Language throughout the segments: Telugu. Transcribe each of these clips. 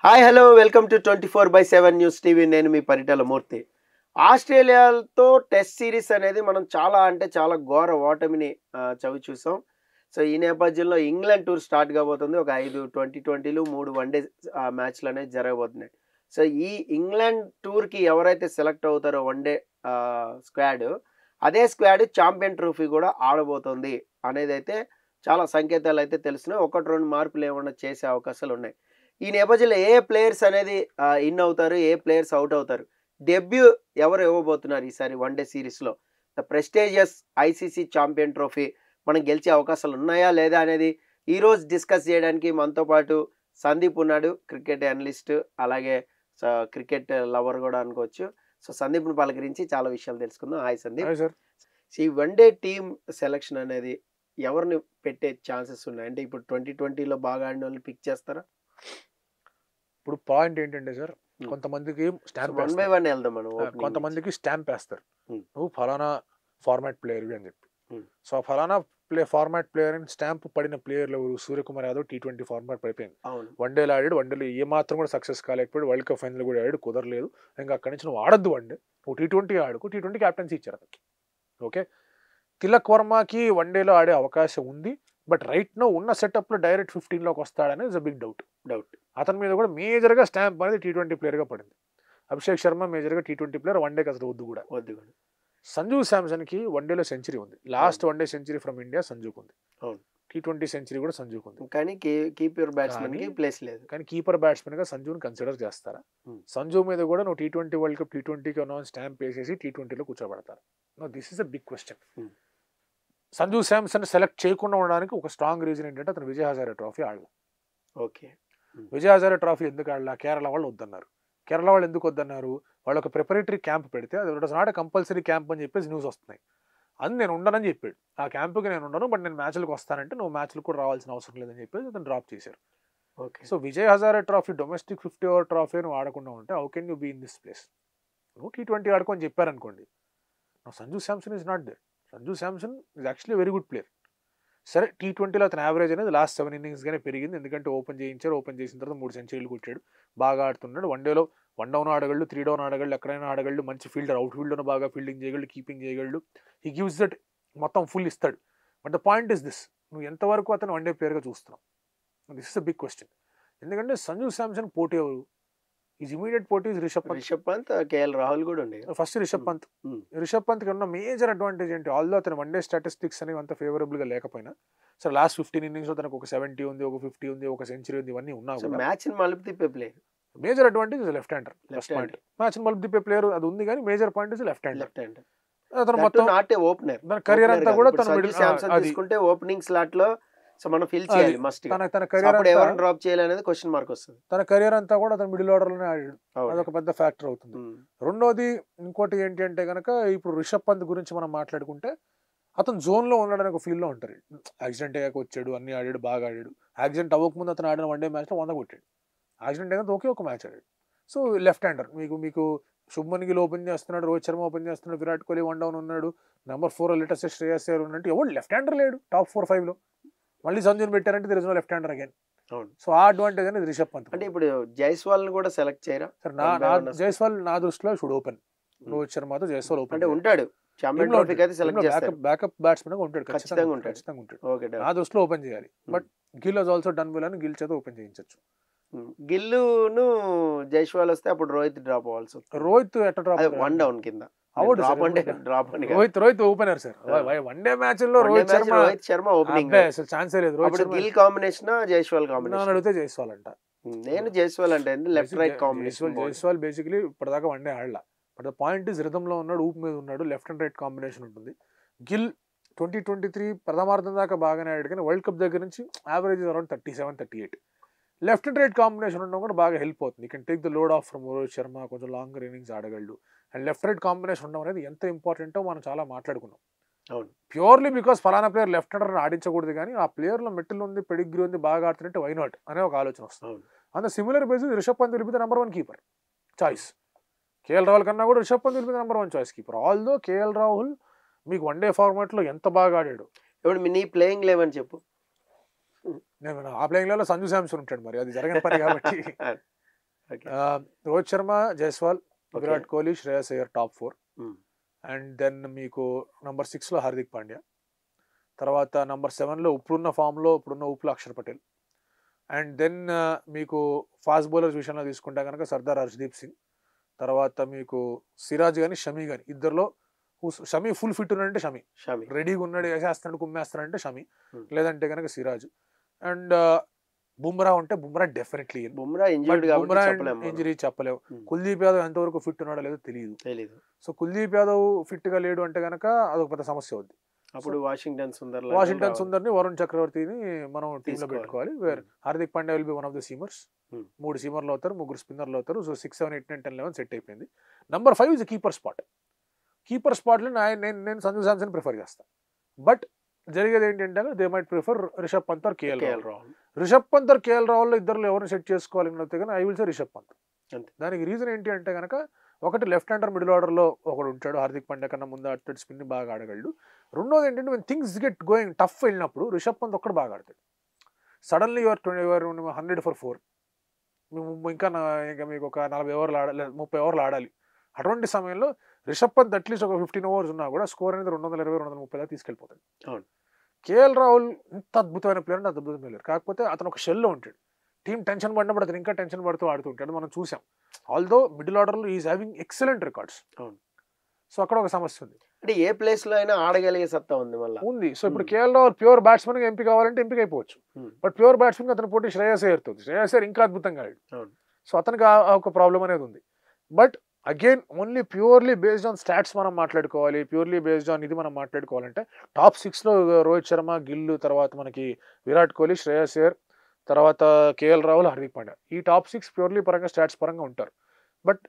Hi hello welcome to 24/7 news TV. నేను మీ పరిటాల మూర్తి. ఆస్ట్రేలియాతో టెస్ట్ సిరీస్ అనేది మనం చాలా ఘోర ఓటమిని చవి చూసాం. సో ఈ నేపథ్యంలో ఇంగ్లాండ్ టూర్ స్టార్ట్ కాబోతుంది. ఒక 5 2020లు 3 వన్డే మ్యాచ్లు అనేది జరగబోతున్నాయి. సో ఈ ఇంగ్లాండ్ టూర్కి ఎవరైతే సెలెక్ట్ అవుతారో వన్డే స్క్వాడ్, అదే స్క్వాడ్ ఛాంపియన్ ట్రోఫీ కూడా ఆడబోతుంది అనేది అయితే చాలా సంకేతాలు అయితే తెలుస్తున్నాయి. 1-2 మార్పులు ఏమన్నా చేసే అవకాశాలు ఉన్నాయి. ఈ నేపథ్యంలో ఏ ప్లేయర్స్ అనేది ఇన్ అవుతారు, ఏ ప్లేయర్స్ అవుట్ అవుతారు, డెబ్యూ ఎవరు ఇవ్వబోతున్నారు ఈసారి వన్డే సిరీస్లో, the prestigious ICC champion trophy మనం గెలిచే అవకాశాలు ఉన్నాయా లేదా అనేది ఈరోజు డిస్కస్ చేయడానికి మనతో పాటు సందీప్ ఉన్నాడు, క్రికెట్ అనలిస్ట్, అలాగే క్రికెట్ లవర్ కూడా అనుకోవచ్చు. సో సందీప్ని పలకరించి చాలా విషయాలు తెలుసుకుందాం. హాయ్ సందీప్. ఈ వన్డే టీమ్ సెలక్షన్ అనేది ఎవరిని పెట్టే ఛాన్సెస్ ఉన్నాయి? అంటే ఇప్పుడు 2020లో బాగా ఆడిన వాళ్ళని పిక్ చేస్తారా? ఇప్పుడు పాయింట్ ఏంటంటే సార్, కొంతమందికి స్టాంప్ వన్ బై వన్ వెళ్దాం మనం. కొంతమందికి స్టాంప్ వేస్తారు, నువ్వు ఫలానా ఫార్మాట్ ప్లేయర్ అని చెప్పి. సో ఫలానా ఫార్మాట్ ప్లేయర్ అని స్టాంప్ పడిన ప్లేయర్లు ఎవరు? సూర్యకుమార్ యాదవ్ T20 ఫార్మాట్ పడిపోయింది. వన్డేలో ఆడాడు, వన్డేలో ఏ మాత్రం కూడా సక్సెస్ కాలేకపోయాడు. వరల్డ్ కప్ ఫైనల్ కూడా ఆడాడు, కుదరలేదు. ఇంకా అక్కడి నుంచి నువ్వు ఆడద్దు వన్డే, నువ్వు T20 ఆడుకో. T20 క్యాప్టెన్సీ ఇచ్చారు అతనికి. ఓకే, తిలక్ వర్మకి వన్డేలో ఆడే అవకాశం ఉంది, బట్ రైట్ నో ఉన్న సెటప్లో డైరెక్ట్ 15లోకి వస్తాడనేది ఇస్ అ బిగ్ డౌట్. అతని మీద కూడా మేజర్గా స్టాంప్ అనేది T20 ప్లేయర్గా పడింది. అభిషేక్ శర్మ మేజర్గా T20 ప్లేయర్, వన్డేకి అసలు వద్దు కూడా. సంజు శాంసన్కి వన్డేలో సెంచరీ ఉంది, last one day century from India సంజుకు ఉంది. T20 సెంచరీ కూడా సంజుకు ఉంది. కానీ కీపర్ బ్యాట్స్మెన్ కి ప్లేస్ లేదు. కానీ కీపర్ బ్యాట్స్మెన్ గా సంజుని కన్సిడర్ చేస్తారా? సంజు మీద కూడా నువ్వు T20 వరల్డ్ కప్ T20కి ఉన్న స్టాంప్ వేసేసి T20లో కూర్చోబెడతారు. No, this is a big question. Sanju Samson select చేయకుండా ఉండడానికి ఒక స్ట్రాంగ్ రీజన్ ఏంటంటే అతను విజయ్ హజారే ట్రోఫీ ఆడలా. ఓకే, విజయ్ హజారే ట్రోఫీ ఎందుకు ఆడలా? కేరళ వాళ్ళు వద్దన్నారు. కేరళ వాళ్ళు ఎందుకు వద్దన్నారు? వాళ్ళు ఒక ప్రిపరేటరీ క్యాంప్ పెడితే అది it was not compulsory camp అని చెప్పేసి న్యూస్ వస్తున్నాయి. అది నేను ఉండనని చెప్పాడు. ఆ క్యాంపుకి నేను ఉండను, బట్ నేను మ్యాచ్లకు వస్తానంటే నువ్వు మ్యాచ్లకు కూడా రావాల్సిన అవసరం లేదని చెప్పేసి అతను డ్రాప్ చేశారు. Okay, so Vijay Hazare trophy domestic 50 over trophy నువ్వు ఆడకుండా ఉంటే how can you be in this place? నువ్వు T20 ఆడుకొని చెప్పారనుకోండి, Sanju Samson is not there. Sanju Samson is actually very good player. సరే, T20లో అతని యావరేజ్ అనేది లాస్ట్ 7 innings పెరిగింది, ఎందుకంటే ఓపెన్ చేయించారు. ఓపెన్ చేసిన తర్వాత 3 సెంచరీలు కొట్టాడు, బాగా ఆడుతున్నాడు. వన్డేలో 1 డౌన్ ఆడగలడు, 3 డౌన్ ఆడగలడు, ఎక్కడైనా ఆడగలడు. మంచి ఫీల్డర్, అవుట్ ఫీల్డ్లో బాగా ఫీల్డింగ్ చేయగలడు, కీపింగ్ చేయగలడు. హీ గివ్స్ దట్, మొత్తం ఫుల్ ఇస్తాడు. But the point is this, నువ్వు ఎంతవరకు అతను వన్డే ప్లేయర్గా చూస్తున్నావు? This is a big question. ఎందుకంటే సంజు శాంసన్ పోటీ ఎవరు? ఈజ్ ఇమీడియట్ పోటీ రిషబ్ పంత్, కేఎల్ రాహుల్ కూడా ఉండే. ఫస్ట్ రిషబ్ పంత్కి ఉన్న మేజర్ అడ్వాంటేజ్ ఏంటి? ఆల్దో అతను వన్డే స్టాటిస్టిక్స్ అనేవి అంత ఫేవరబుల్గా లేకపోయినా, సరే లాస్ట్ 15 innings తనకు ఒక 70 ఉంది, ఒక 50 ఉంది, ఒక సెంచరీ ఉంది, ఇవన్నీ ఉన్నా కూడా మ్యాచ్ మలుపు తిప్పే player. Major advantage left hander. Match మలుపు తిప్పే ప్లేయర్ అది ఉంది, కానీ major point is left hander. అతను మొత్తం ఓపెనర్, తన కెరీర్ అంతా కూడా తీసుకుంటే ఓపెనింగ్ స్లాట్ లో మనం ఫిల్ చేయాలి మస్ట్. తన కెరీర్ ఎవరైనా డ్రాప్ చేయాలి అనేది క్వశ్చన్ మార్క్ వస్తుంది. తన కెరీర్ అంతా కూడా అతను మిడిల్ ఆర్డర్ లోనే ఆడాడు, అదొక పెద్ద ఫ్యాక్టర్ అవుతుంది. రెండోది ఇంకోటి ఏంటి అంటే కనుక, ఇప్పుడు రిషబ్ పంత్ గురించి మనం మాట్లాడుకుంటే అతను జోన్ లో ఉండడానికి ఒక ఫీల్ లో ఉంటారు. యాక్సిడెంట్ అయ్యాక వచ్చాడు, అన్ని ఆడాడు, బాగా ఆడాడు. యాక్సిడెంట్ అవ్వకముందు అతను ఆడిన వన్డే మ్యాచ్ లో 100 కొట్టాడు. యాక్సిడెంట్ అయినా ఒకే ఒక మ్యాచ్ ఆడాడు. సో లెఫ్ట్ హ్యాండర్, మీకు శుభ్మన్ గిల్ ఓపెన్ చేస్తున్నాడు, రోహిత్ శర్మ ఓపెన్ చేస్తున్నాడు, విరాట్ కోహ్లీ 1 డౌన్ ఉన్నాడు, నెంబర్ 4 లేటెస్ట్ శ్రేయస్ అయ్యర్ ఉన్నట్టు ఎవరు లెఫ్ట్ హ్యాండర్ లేడు టాప్ 4-5 లో. మళ్ళీ సంజుని పెట్టారంటే there is no left hander again. So ఆ అడ్వాంటేజ్ అనేది రిషబ్ పంత్. అంటే ఇప్పుడు జైస్వాల్ కూడా సెలెక్ట్ చేయరా? సరే, జైస్వాల్ నా దృష్టిలో షుడ్ ఓపెన్. రోహిత్ శర్మతో జైస్వాల్ ఓపెన్ అంటే ఉంటాడు, బ్యాకప్ బ్యాట్స్మెన్ గా ఉంటాడు, ఖచ్చితంగా ఉంటాడు. నా దృష్టిలో ఓపెన్ చేయాలి. But Gill has also done well అని గిల్ చేత ఓపెన్ చేయించచ్చు. గిల్లును జైస్వాల్ వస్తే అప్పుడు రోహిత్ డ్రాప్ అవ్వాల్సి. రోహిత్ ఎట్లా డ్రాప్? 1 డౌన్ కింద. Rohit opener sir. One day match లో రోహిత్ శర్మ ఓపెనింగ్ ఛాన్సే లేదు. గిల్ కాంబినేషన్, జైస్వాల్ కాంబినేషన్ అడిగితే జైస్వాల్ అంట. నేను జైస్వాల్ అంటే left right combination. Jaiswal basically ఇప్పటిదాకా వన్డే ఆడలా, but the point is rhythm లో ఉన్నాడు, ఊపు మీద ఉన్నాడు, లెఫ్ట్ అండ్ రైట్ కాంబినేషన్ ఉంటుంది. గిల్ 2023 ప్రథమార్థం దాకా బాగానే ఆడాడు, కానీ వరల్డ్ కప్ దగ్గర నుంచి average around 37-38. Left and right combination ఉండడం కూడా బాగా హెల్ప్ అవుతుంది. You can take the load off from Rohit Sharma, కొంచెం లాంగర్ ఇన్నింగ్స్ ఆడగలడు. అండ్ లెఫ్ట్ రైట్ కాంబినేషన్ ఉండడం అనేది ఎంత ఇంపార్టెంటో మనం చాలా మాట్లాడుకున్నాం. ప్యూర్లీ బికాస్ ఫలానా ప్లేయర్ లెఫ్ట్ హ్యాండర్ ఆడించకూడదు, కానీ ఆ ప్లేయర్లో మెట్టల్ ఉంది, పెడిగ్రీ ఉంది, బాగా ఆడుతుంటే వై నాట్ అనే ఒక ఆలోచన వస్తుంది. అంత similar basis Rishabh Pant will be the number 1 keeper choice. KL Rahul కన్నా కూడా Rishabh Pant will be the number 1 choice keeper. Although KL Rahul మీకు వన్డే ఫార్మాట్ లో ఎంత బాగా ఆడాడు. ఇప్పుడు నీ ప్లేయింగ్ లెవెన్ చెప్పు. నేను ఆ ప్లేయింగ్ లో సంజు శాంసన్ ఉంటాడు, మరి అది జరగని పని కాబట్టి Rohit Sharma, Jaiswal, Okay. Virat Kohli, Shreyas Iyer top 4. Hmm. And then మీకు నంబర్ 6లో హార్దిక్ పాండ్యా. తర్వాత నంబర్ 7లో ఇప్పుడున్న ఊపులో అక్షర్ పటేల్. అండ్ దెన్ మీకు ఫాస్ట్ బౌలర్స్ విషయంలో తీసుకుంటే కనుక సర్దార్ హర్షదీప్ సింగ్. తర్వాత మీకు సిరాజ్ కానీ షమీ కానీ ఇద్దరులో షమీ ఫుల్ ఫిట్ ఉన్నాడంటే షమీ రెడీగా ఉన్నాడు, వేసేస్తాడు కుమ్మేస్తాడంటే షమీ, లేదంటే కనుక సిరాజ్. అండ్ బుమ్రా ఉంటే బుమ్రా డెఫినెట్లీ బుమ్రా ఇంజరీ చెప్పలేము. కుల్దీప్ యాదవ్ ఎంతవరకు ఫిట్ ఉన్నాడో లేదో తెలియదు. సో కుల్దీప్ యాదవ్ ఫిట్ గా లేడు అంటే కనుక అదొక పెద్ద సమస్య అవుద్ది. అప్పుడు వాషింగ్టన్ సుందర్ని, వరుణ్ చక్రవర్తిని మనం టీమ్ లో పెట్టుకోవాలి. Hardik Pandya will be one of the seamers. 3 సీమర్లు అవుతారు, 3 స్పిన్నర్లు అవుతారు. సో 6, 7, 8, 9, 10, 11 సెట్ అయిపోయింది. నంబర్ 5 ఇస్ కీపర్ స్పాట్ లో నేను సంజు శాంసన్ ప్రిఫర్ చేస్తాను. బట్ జరిగేది ఏంటంటే they might prefer Rishabh Pant or KL Rahul. Rishabh Pant or KL Rahul ఇద్దరు ఎవరిని సెట్ చేసుకోవాలి కానీ I will say Rishabh Pant. దానికి రీజన్ ఏంటి అంటే కనుక ఒకటి లెఫ్ట్ హ్యాండర్ మిడిల్ ఆర్డర్ లో ఒకడు ఉంటాడు, హార్దిక్ పాండ్యా కన్నా ముందు అటు స్పిన్ బాగా ఆడగలడు. రెండోది ఏంటంటే when things get going tough వెళ్ళినప్పుడు రిషబ్ పంత్ ఒక్కడు బాగా ఆడతాడు. సడన్లీ యువర్ 100 for 4, ఇంకా మీకు ఒక 40 ఓవర్లు ఆడాలి, 30 ఓవర్లు ఆడాలి. అటువంటి సమయంలో రిషబ్ పంత్ అట్లీస్ట్ ఒక 15 overs ఉన్నా కూడా స్కోర్ అనేది 220, 230 దాకా తీసుకెళ్ళిపోతాడు. కేఎల్ రాహుల్ ఇంత అద్భుతమైన ప్లేయర్, కాకపోతే అతను ఒక షెల్లో ఉంటాడు. టీం టెన్షన్ పడినప్పుడు అతను ఇంకా టెన్షన్ పడుతూ ఆడుతుంటాడు, మనం చూసాం. ఆల్దో మిడిల్ ఆర్డర్లో is having excellent records. So అక్కడ ఒక సమస్య ఉంది. అంటే ఏ ప్లేస్ లో అయినా ఆడగలిగే సత్తా ఉంది. సో ఇప్పుడు కేఎల్ రాహుల్ ప్యూర్ బ్యాట్స్మెన్ గా ఎంపిక కావాలంటే ఎంపిక అయిపోవచ్చు. బట్ ప్యూర్ బ్యాట్స్మెన్ అతను పోటీ శ్రేయస్ అయ్యర్ ఇంకా అద్భుతంగా ఆడాడు. సో అతనికి ఒక ప్రాబ్లం అనేది ఉంది. But again only purely based on stats మనం మాట్లాడుకోవాలి, ప్యూర్లీ బేస్డ్ ఆన్ ఇది మనం మాట్లాడుకోవాలంటే టాప్ 6లో రోహిత్ శర్మ, గిల్, తర్వాత మనకి విరాట్ కోహ్లీ, శ్రేయస్ అయ్యర్, తర్వాత కేఎల్ రాహుల్, హార్దిక్ పాండ్యా. ఈ టాప్ 6 ప్యూర్లీ పరంగా స్టాట్స్ పరంగా ఉంటారు. బట్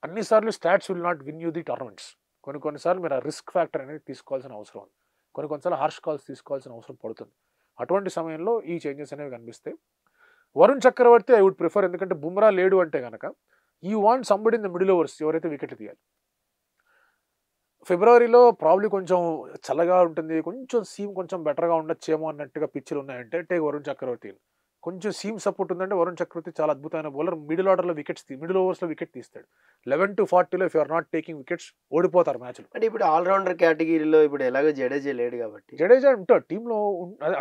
అన్నిసార్లు stats will not win you the tournaments. కొన్నిసార్లు మీరు ఆ రిస్క్ ఫ్యాక్టర్ అనేది తీసుకోవాల్సిన అవసరం ఉంది. కొన్నిసార్లు హార్ష్ కాల్స్ తీసుకోవాల్సిన అవసరం పడుతుంది. అటువంటి సమయంలో ఈ చేంజెస్ అనేవి కనిపిస్తాయి. వరుణ్ చక్రవర్తి ఐ వుడ్ ప్రిఫర్, ఎందుకంటే బుమ్రా లేడు అంటే కనుక you want somebody in the middle overs, ఎవరైతే వికెట్లు తీయాలి. ఫిబ్రవరిలో ప్రాబ్లీ కొంచెం చల్లగా ఉంటుంది, కొంచెం సీమ్ కొంచెం బెటర్గా ఉండొచ్చేమో అన్నట్టుగా పిచ్చులు ఉన్నాయంటే టేక్ వరుణ్ చక్రవర్తి. కొంచెం సీమ్ సపోర్ట్ ఉందంటే వరుణ్ చక్రవర్తి చాలా అద్భుతమైన బౌలర్. మిడిల్ ఓవర్స్లో వికెట్ తీస్తాడు. 11 to 40లో if you are not taking wickets ఓడిపోతారు మ్యాచ్లు. అంటే ఇప్పుడు ఆల్రౌండర్ కేటగిరీలో ఇప్పుడు ఎలాగో జడేజా లేడు కాబట్టి, జడేజా ఉంటాడు టీంలో.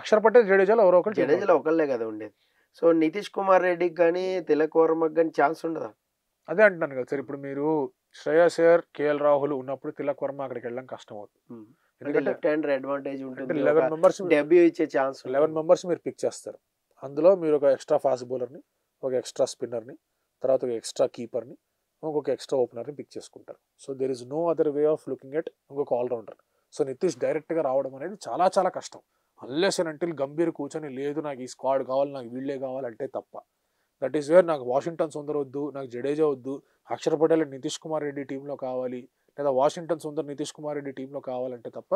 అక్షర్ పటేల్, జడేజాలో ఒకళ్ళే కదా ఉండేది. సో నితీష్ కుమార్ రెడ్డికి కానీ తిలక్ వర్మకి కానీ ఛాన్స్ ఉండదా? అదే అంటున్నాను కదా సార్. ఇప్పుడు మీరు శ్రేయస్ అయ్యర్, కేఎల్ రాహుల్ ఉన్నప్పుడు తిలక్ వర్మ అక్కడికి వెళ్ళడం కష్టం అవుతుంది. ఎందుకంటే లెఫ్ట్ హ్యాండర్ అడ్వాంటేజ్ ఉంటుంది. 11 members డెబ్యూ ఇచ్చే ఛాన్స్ 11 members మీరు పిక్ చేస్తారు. అందులో మీరు ఒక ఎక్స్ట్రా ఫాస్ట్ బౌలర్ని, ఒక ఎక్స్ట్రా స్పిన్నర్ని, తర్వాత ఒక ఎక్స్ట్రా కీపర్ని, ఇంకొక ఎక్స్ట్రా ఓపెనర్ని పిక్ చేసుకుంటారు. So there is no other way of looking at ఇంకొక ఆల్రౌండర్. సో నితీష్ డైరెక్ట్గా రావడం అనేది చాలా చాలా కష్టం. అన్లెస్ అండ్ అంటిల్ గంభీర్ కూర్చొని లేదు నాకు ఈ స్క్వాడ్ కావాలి, నాకు వీళ్ళే కావాలంటే తప్ప. దట్ ఈస్ వేర్ నాకు వాషింగ్టన్ సుందర్ వద్దు, నాకు జడేజా వద్దు, అక్షర్ పటేల్, నితీష్ కుమార్ రెడ్డి టీంలో కావాలి, లేదా వాషింగ్టన్ సుందర్, నితీష్ కుమార్ రెడ్డి టీంలో కావాలంటే తప్ప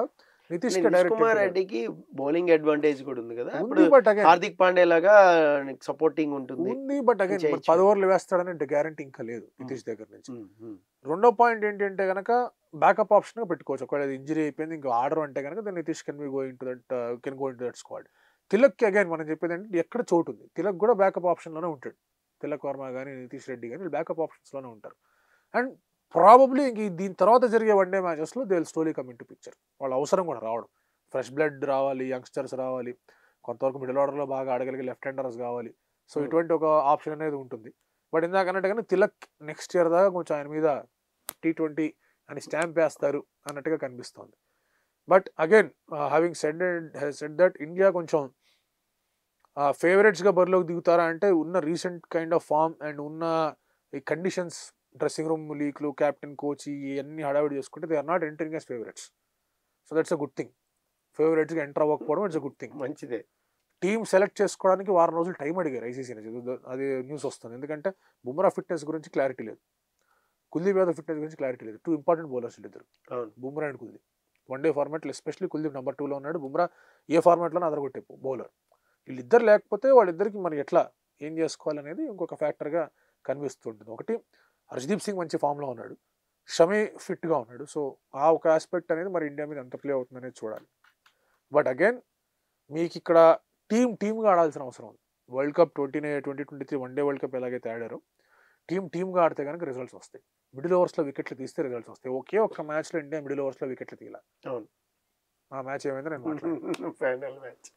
నితీష్ కుమార్ రెడ్డికి బౌలింగ్ అడ్వాంటేజ్ కూడా ఉంది కదా. హార్దిక్ పాండ్యా లాగా సపోర్టింగ్ ఉంటుంది. బట్ అగైన్ 10 ఓవర్లు వేస్తాడనే గ్యారంటీ ఇంకా లేదు నితీష్ దగ్గర నుంచి. రెండో పాయింట్ ఏంటంటే కనుక బ్యాకప్ ఆప్షన్ గా పెట్టుకోవచ్చు. ఒకవేళ ఇంజరీ అయిపోయింది ఇంకా ఆర్డర్ అంటే కనుక Nitish can go in to that squad. Tilak again మనం చెప్పేది అంటే ఎక్కడ చోటు ఉంది, తిలక్ కూడా బ్యాకప్ ఆప్షన్ లోనే ఉంటాడు. తిలక్ వర్మ కానీ నితీష్ రెడ్డి కానీ బ్యాకప్ ఆప్షన్స్ లోనే ఉంటారు. అండ్ ప్రాబబ్లీ ఇంక దీని తర్వాత జరిగే వన్డే మ్యాచెస్లో they will slowly come into picture. వాళ్ళ అవసరం కూడా రావడం, ఫ్రెష్ బ్లడ్ రావాలి, యంగ్స్టర్స్ రావాలి, కొంతవరకు మిడిల్ ఆర్డర్లో బాగా ఆడగలిగే లెఫ్ట్ హ్యాండర్స్ కావాలి. సో ఇటువంటి ఒక ఆప్షన్ అనేది ఉంటుంది. బట్ ఇందాక అన్నట్టు కానీ తిలక్ నెక్స్ట్ ఇయర్ దాకా కొంచెం ఆయన మీద T20 అని స్టాంప్ వేస్తారు అన్నట్టుగా కనిపిస్తోంది. But again having said that India కొంచెం ఫేవరెట్స్గా బరిలోకి దిగుతారా అంటే ఉన్న recent kind of form and ఉన్న ఈ కండిషన్స్, డ్రెస్సింగ్ రూమ్ లీక్లు, క్యాప్టెన్, కోచ్ ఇవన్నీ హడావిడి చేసుకుంటే they are not entering as favourites. So that's a good thing. ఫేవరెట్స్గా ఎంటర్ అవ్వకపోవడం ఇట్స్ అ గుడ్ థింగ్, మంచిదే. టీం సెలెక్ట్ చేసుకోవడానికి 1 రోజులు టైం అడిగారు ఐసీసీ నుంచి, అది న్యూస్ వస్తుంది. ఎందుకంటే బుమ్రా ఫిట్నెస్ గురించి క్లారిటీ లేదు, కుల్దీప్ యాదవ్ ఫిట్నెస్ గురించి క్లారిటీ లేదు. 2 ఇంపార్టెంట్ బౌలర్స్ ఇద్దరు, బుమ్రా అండ్ కుల్దీప్. వన్డే ఫార్మాట్లో ఎస్పెషల్లీ కుల్దీప్ నెంబర్ 2లో ఉన్నాడు, బుమ్రా ఏ ఫార్మాట్లోనే అదరగొట్టే బౌలర్. వీళ్ళిద్దరు లేకపోతే వాళ్ళిద్దరికి మరి ఎట్లా ఏం చేసుకోవాలనేది ఇంకొక ఫ్యాక్టర్గా కనిపిస్తుంటుంది. ఒకటి హర్షదీప్ సింగ్ మంచి ఫామ్లో ఉన్నాడు, షమీ ఫిట్గా ఉన్నాడు. సో ఆ ఒక ఆస్పెక్ట్ అనేది మరి ఇండియా మీద ఎంత ప్లే అవుతుంది అనేది చూడాలి. బట్ అగైన్ మీకు ఇక్కడ టీమ్గా ఆడాల్సిన అవసరం ఉంది. World cup 2023 one day world cup ఎలాగైతే ఆడారో టీమ్గా ఆడితే కనుక రిజల్ట్స్ వస్తాయి. మిడిల్ ఓవర్స్లో వికెట్లు తీస్తే రిజల్ట్స్ వస్తాయి. ఒకే ఒక్క మ్యాచ్లో ఇండియా మిడిల్ ఓవర్స్లో వికెట్లు తీయాలి. అవును. ఆ మ్యాచ్ ఏమైందో నేను మాట్లాడతాను. Final match.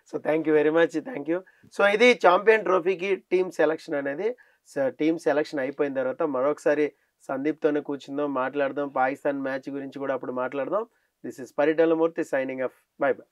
So thank you very much. Thank you. So ఇది ఛాంపియన్ ట్రోఫీకి టీమ్ సెలక్షన్ అనేది. సో టీమ్ సెలక్షన్ అయిపోయిన తర్వాత మరొకసారి సందీప్తోనే కూర్చుందాం, మాట్లాడదాం. పాకిస్తాన్ మ్యాచ్ గురించి కూడా అప్పుడు మాట్లాడదాం. This is Paritala Murthy signing off. By by.